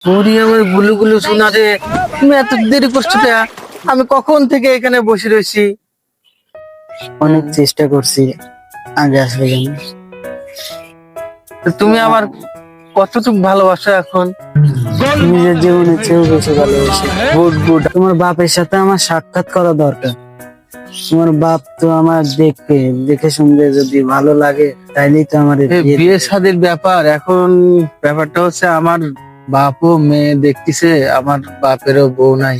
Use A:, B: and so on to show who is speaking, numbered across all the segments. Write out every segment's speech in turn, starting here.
A: ওরে আমার গুলু গুলু শোনা রে, তুমি এত দেরি করছো কে? আমি কখন থেকে এখানে বসে রয়েছি।
B: অনেক চেষ্টা করছি আগে আসবে জানি।
A: তো তুমি আমার কতটুকু ভালোবাসো এখন?
B: নিজের জীবনের চেয়েও বেশি ভালোবাসি।
A: Good good.
B: তোমার বাপের সাথে আমার সাক্ষাৎ করা দরকার। তোমার বাপ তো আমার দেখে শুনবে, যদি ভালো লাগে তাইলেই তো আমার
A: বিয়ে শাদীর ব্যাপার এখন। ব্যাপারটা হচ্ছে আমার বাপও মেয়ে দেখতেছে, আমার বাপেরও বউ নাই,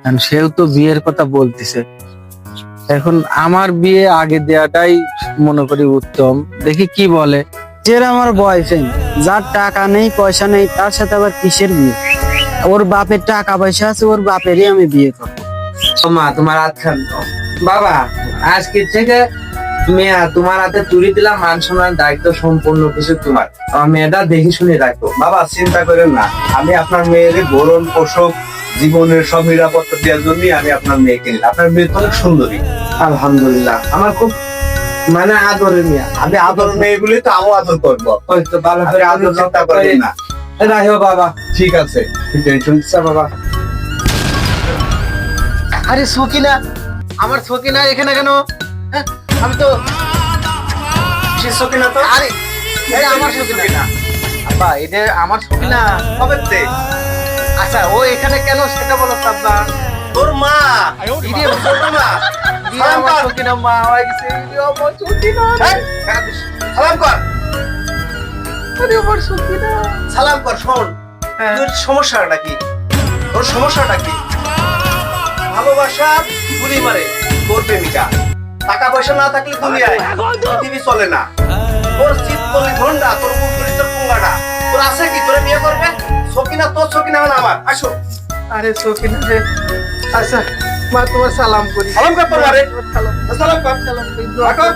A: এখন সেও তো বিয়ের কথা বলতেছে। এখন আমার বিয়ে আগে দেওয়াটাই মনে করি উত্তম, দেখি কি বলে।
B: যে আমার বয়ফ্রেন্ড, যার টাকা নেই পয়সা নেই, তার সাথে আবার কিসের বিয়ে? ওর বাপের টাকা পয়সা আছে, ওর বাপেরই আমি বিয়ে করবো।
C: মা তোমার হাত খান। বাবা, আজকে থেকে মেয়া তোমার হাতে তুলে দিলাম, মান সম্মান দায়িত্ব সম্পূর্ণ কিছু তোমার। আমার মেয়েটা দেখে শুনে রাখো।
D: বাবা চিন্তা করেন না, আমি আপনার মেয়ের ভরণ পোষক জীবনের সব নিরাপত্তা দেওয়ার জন্যই আমি আপনার মেয়েকে নিলাম। আপনার মেয়ে তো অনেক সুন্দরী।
C: আলহামদুলিল্লাহ, আমার খুব মানে আদরের মেয়ে।
D: আমি আদর মেয়ে বলে তো আমিও আদর করবো।
C: হয়তো ভালো করে
D: আপনি
C: আদর
D: চিন্তা করেন না।
C: রাখো বাবা।
D: ঠিক আছে, টেনশন
C: আচ্ছা বাবা।
A: আরে সকিনা, আমার সকিনা এখানে কেন? হ্যাঁ, আমি তো
D: সে সকিনা তো
A: আরে এটা আমার সকিনা। আব্বা এটা আমার সকিনা।
D: হবে তে।
A: আচ্ছা ও এখানে কেন সেটা বলো তো আব্বা।
D: তোর মা,
A: ইরে
D: তোর মা।
A: ইরে আমার সকিনা মা হয়ে গেছে। ইরে আমার সকিনা।
D: এই, সালাম কর,
A: আরে আমার সকিনা।
D: সালাম কর। শোন,
A: হ্যাঁ।
D: তোর সমস্যাটা কি? তোর সমস্যাটা কি? ভালোবাসা গুলি মারে তোর প্রেমিকা। টাকা পয়সা না থাকলে দুনিয়ায় পৃথিবী চলে না। তোর চিত করলি ধন্ডা, তোর মুখ করলি তোর পুঙ্গাটা। তোর আছে কি? তোরে বিয়ে করবে? সকিনা তোর, সকিনা মানে আমার। আসো,
A: আরে সকিনা রে। আচ্ছা মা তোমার সালাম করি।
D: সালাম কর তোর মারে।
A: সালাম
D: সালাম কর।
A: সালাম করি।
D: রাখো।